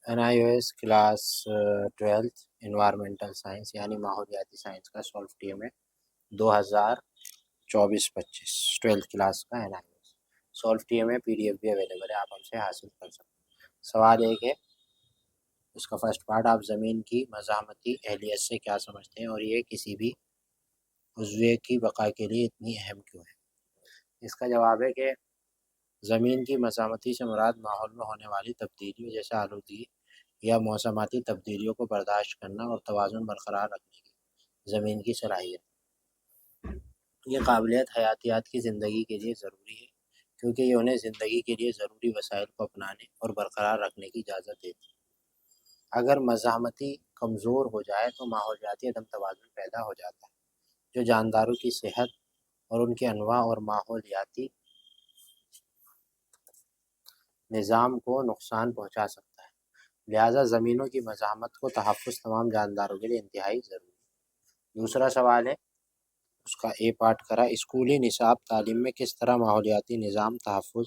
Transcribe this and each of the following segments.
NIOS class 12 environmental science یعنی ماحولیاتی science کا سولف ٹی ایم ہے 2024-25 12 کلاس کا NIOS سولف ٹی ایم ہے، PDF بھی اویلیبل ہے، آپ ہم سے حاصل کر سکتے ہیں۔ سوال ایک ہے، اس کا فرسٹ پارٹ، آپ زمین کی مزاحمتی اہلیت سے کیا سمجھتے ہیں اور یہ کسی بھی عضوے کی بقا کے لیے اتنی اہم کیوں ہے؟ اس کا جواب ہے کہ زمین کی مزاحمتی سے مراد ماحول میں ہونے والی تبدیلیوں جیسے آلودگی یا موسماتی تبدیلیوں کو برداشت کرنا اور توازن برقرار رکھنے کی زمین کی صلاحیت۔ یہ قابلیت حیاتیات کی زندگی کے لیے ضروری ہے کیونکہ یہ انہیں زندگی کے لیے ضروری وسائل کو اپنانے اور برقرار رکھنے کی اجازت دیتی ہے۔ اگر مزاحمتی کمزور ہو جائے تو ماحولیاتی عدم توازن پیدا ہو جاتا ہے جو جانداروں کی صحت اور ان کے انواع اور ماحولیاتی نظام کو نقصان پہنچا سکتا ہے۔ لہٰذا زمینوں کی مزاحمت کو تحفظ تمام جانداروں کے لیے انتہائی ضروری ہے۔ دوسرا سوال ہے، اس کا اے پارٹ کرا، اسکولی نصاب تعلیم میں کس طرح ماحولیاتی نظام، تحفظ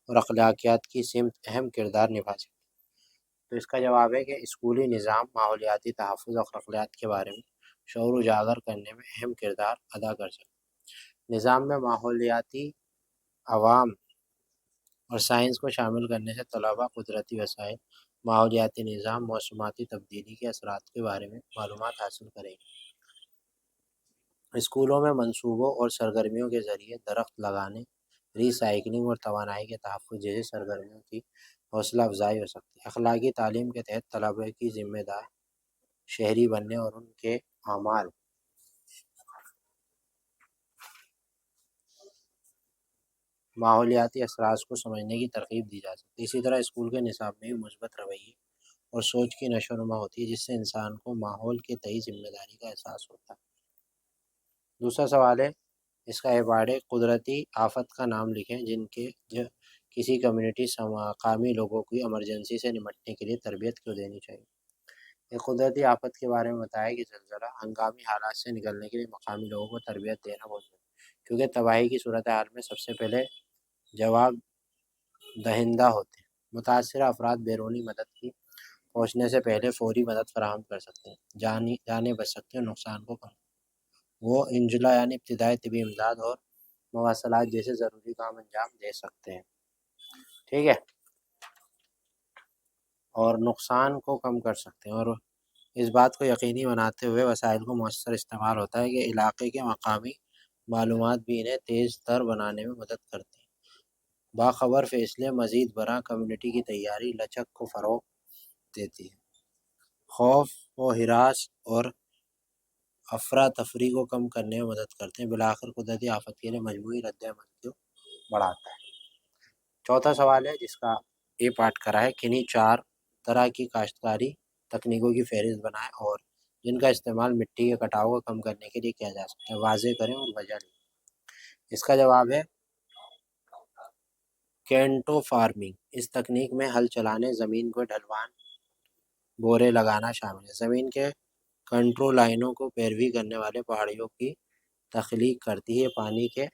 اور اخلاقیات کی سمت اہم کردار نبھا سکتے ہیں؟ تو اس کا جواب ہے کہ اسکولی نظام ماحولیاتی تحفظ اور اخلاقیات کے بارے میں شعور اجاگر کرنے میں اہم کردار ادا کر سکتے ہیں۔ نظام میں ماحولیاتی عوام اور سائنس کو شامل کرنے سے طلباء قدرتی وسائل، ماحولیاتی نظام، موسماتی تبدیلی کے اثرات کے بارے میں معلومات حاصل کریں گے۔ اسکولوں میں منصوبوں اور سرگرمیوں کے ذریعے درخت لگانے، ری سائیکلنگ اور توانائی کے تحفظ جیسے سرگرمیوں کی حوصلہ افزائی ہو سکتی ہے۔ اخلاقی تعلیم کے تحت طلباء کی ذمہ دار شہری بننے اور ان کے اعمال ماحولیاتی اثرات کو سمجھنے کی ترغیب دی جا سکتی ہے۔ اسی طرح اسکول کے نصاب میں بھی مثبت رویے اور سوچ کی نشو و نما ہوتی ہے جس سے انسان کو ماحول کے تئیں ذمہ داری کا احساس ہوتا ہے۔ دوسرا سوال ہے، اس کا ایوارڈ ہے، قدرتی آفت کا نام لکھیں جن کے کسی کمیونٹی مقامی لوگوں کی ایمرجنسی سے نمٹنے کے لیے تربیت کیوں دینی چاہیے۔ ایک قدرتی آفت کے بارے میں بتایا کہ زلزلہ، ہنگامی حالات سے نکلنے کے لیے مقامی لوگوں کو تربیت دینا بہت ضروری ہے کیونکہ تباہی کی صورتحال میں سب سے پہلے جواب دہندہ ہوتے ہیں۔ متاثرہ افراد بیرونی مدد کی پہنچنے سے پہلے فوری مدد فراہم کر سکتے ہیں، جانیں بچ سکتے ہیں، نقصان کو کم۔ وہ انجلا یعنی ابتدائی طبی امداد اور مواصلات جیسے ضروری کام انجام دے سکتے ہیں، ٹھیک ہے، اور نقصان کو کم کر سکتے ہیں۔ اور اس بات کو یقینی بناتے ہوئے وسائل کو مؤثر استعمال ہوتا ہے کہ علاقے کے مقامی معلومات بھی انہیں تیز تر بنانے میں مدد کرتی ہیں۔ باخبر فیصلے مزید برآں کمیونٹی کی تیاری لچک کو فروغ دیتی ہے، خوف و ہراس اور افراتفری کو کم کرنے میں مدد کرتے ہیں، بالآخر قدرتی آفت کے لیے مجموعی رد عمل کو بڑھاتا ہے۔ چوتھا سوال ہے جس کا اے پارٹ کرا ہے، کنہیں 4 طرح کی کاشتکاری تکنیکوں کی فہرست بنائیں اور جن کا استعمال مٹی کے کٹاؤ کو کم کرنے کے لیے کیا جا سکتا ہے، واضح کریں اور وجہ لیں۔ اس کا جواب ہے کینٹو فارمنگ۔ اس تکنیک میں ہل چلانے، زمین کو ڈھلوان، بورے لگانا شامل ہے۔ زمین کے کنٹرول لائنوں کو پیروی کرنے والے پہاڑیوں کی تخلیق کرتی ہے، پانی کے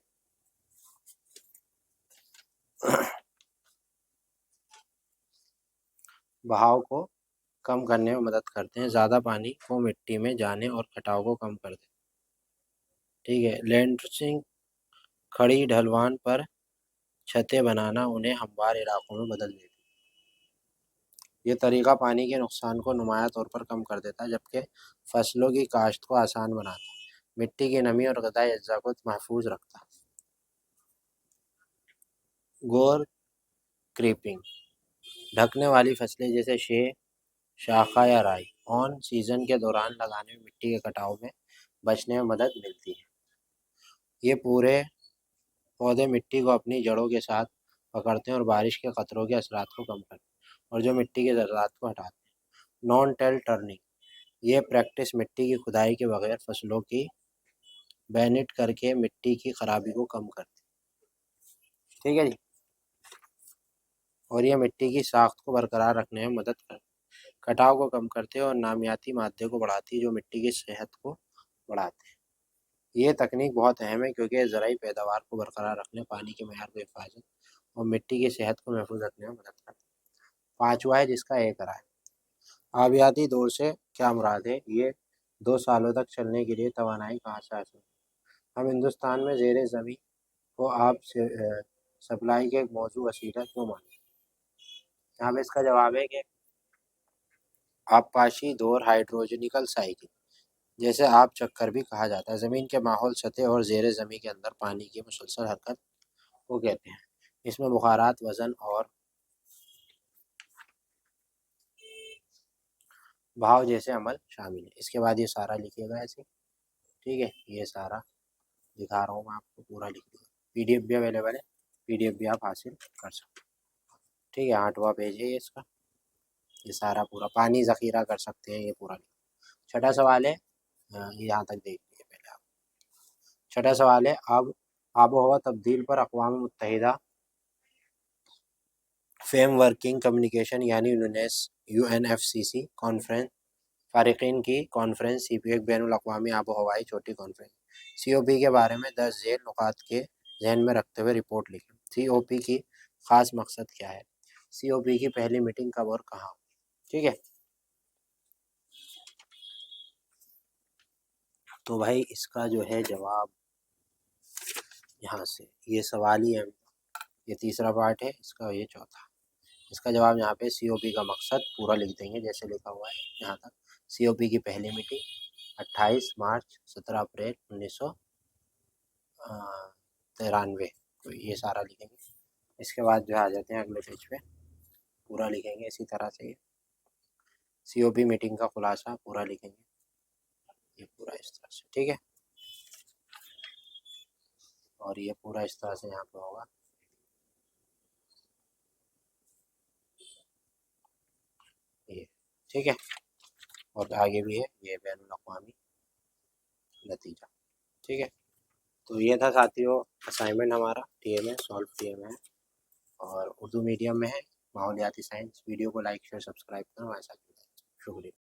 بہاؤ کو کم کرنے میں مدد کرتے ہیں، زیادہ پانی کو مٹی میں جانے اور کٹاؤ کو کم کرتے ہیں، ٹھیک ہے۔ لینڈسنگ، کھڑی ڈھلوان پر چھتیں بنانا انہیں ہموار علاقوں میں بدل دیتی ہے۔ یہ طریقہ پانی کے نقصان کو نمایاں طور پر کم کر دیتا ہے جبکہ فصلوں کی کاشت کو آسان بناتا ہے، مٹی کی نمی اور غذائی اجزاء کو محفوظ رکھتا ہے۔ گور کریپنگ، ڈھکنے والی فصلیں جیسے شے، شاخہ یا رائی آن سیزن کے دوران لگانے میں مٹی کے کٹاؤ میں بچنے میں مدد ملتی ہے۔ یہ پورے پودے مٹی کو اپنی جڑوں کے ساتھ پکڑتے ہیں اور بارش کے قطروں کے اثرات کو کم کرتے ہیں اور جو مٹی کے ذرات کو ہٹاتے ہیں۔ نان ٹل ٹرننگ، یہ پریکٹس مٹی کی کھدائی کے بغیر فصلوں کی بینٹ کر کے مٹی کی خرابی کو کم کرتی ہے، ٹھیک ہے جی، اور یہ مٹی کی ساخت کو برقرار رکھنے میں مدد کرتی ہے، کٹاؤ کو کم کرتے ہیں اور نامیاتی مادے کو بڑھاتی ہے جو مٹی کی صحت کو بڑھاتے ہیں۔ یہ تکنیک بہت اہم ہے کیونکہ زرعی پیداوار کو برقرار رکھنے، پانی کے معیار کو حفاظت اور مٹی کی صحت کو محفوظ رکھنے میں مدد کرتا ہے۔ پانچواں ہے جس کا اے کرا ہے، آبیاتی دور سے کیا مراد ہے؟ یہ 2 سالوں تک چلنے کے لیے توانائی کہاں سے حاصل؟ ہم ہندوستان میں زیر زمین کو آب سے سپلائی کے ایک موضوع وسیلہ کیوں مانتے ہیں؟ یہاں پہ اس کا جواب ہے کہ آبپاشی دور ہائیڈروجنیکل سائیکل، جیسے آب چکر بھی کہا جاتا ہے، زمین کے ماحول، سطح اور زیر زمین کے اندر پانی کی مسلسل حرکت کو کہتے ہیں۔ اس میں بخارات، وزن اور بہاؤ جیسے عمل شامل ہے۔ اس کے بعد یہ سارا لکھیے گا ایسے، ٹھیک ہے، یہ سارا دکھا رہا ہوں میں آپ کو، پورا لکھ دیا۔ پی ڈی ایف بھی اویلیبل ہے، پی ڈی ایف بھی آپ حاصل کر سکتے ہیں، ٹھیک ہے۔ 8واں پیج ہے یہ اس کا، یہ سارا پورا پانی ذخیرہ کر سکتے ہیں، یہ پورا لکھا۔ چھٹا سوال ہے، یہاں تک دیکھ لیجیے پہلے آپ۔ چھٹا سوال ہے، آب و ہوا تبدیل پر اقوام متحدہ فریم ورکنگ کمیونیکیشن یعنی U N F C C conference فارقین کی کانفرنس سی پی ایک بین الاقوامی آب و ہوائی چھوٹی کانفرنس سی او پی کے بارے میں 10 ذیل نکات کے ذہن میں رکھتے ہوئے رپورٹ لکھیں۔ سی او پی کی خاص مقصد کیا ہے؟ سی او پی کی پہلی میٹنگ کب اور کہاں؟ ٹھیک ہے، تو بھائی اس کا جو ہے جواب یہاں سے، یہ سوال ہی ہے، یہ تیسرا پارٹ ہے اس کا، یہ چوتھا۔ اس کا جواب یہاں پہ سی او پی کا مقصد پورا لکھ دیں گے جیسے لکھا ہوا ہے یہاں تک۔ سی او پی کی پہلی میٹنگ 28 مارچ 17 اپریل 1993، تو یہ سارا لکھیں گے۔ اس کے بعد جو آ جاتے ہیں اگلے پیج پہ، پورا لکھیں گے اسی طرح سے۔ سی او پی میٹنگ کا خلاصہ پورا لکھیں گے، یہ پورا اس طرح سے، ٹھیک ہے، اور یہ پورا اس طرح سے یہاں پہ ہوگا، یہ ٹھیک ہے، اور آگے بھی ہے یہ بین الاقوامی نتیجہ، ٹھیک ہے۔ تو یہ تھا ساتھیوں اسائنمنٹ ہمارا، ٹی ایم ہے، سالو ٹی ایم ہے، اور اردو میڈیم میں ہے، ماحولیاتی سائنس۔ ویڈیو کو لائک شیئر سبسکرائب کرنا، ہمارے ساتھ جڑیں۔ شکریہ۔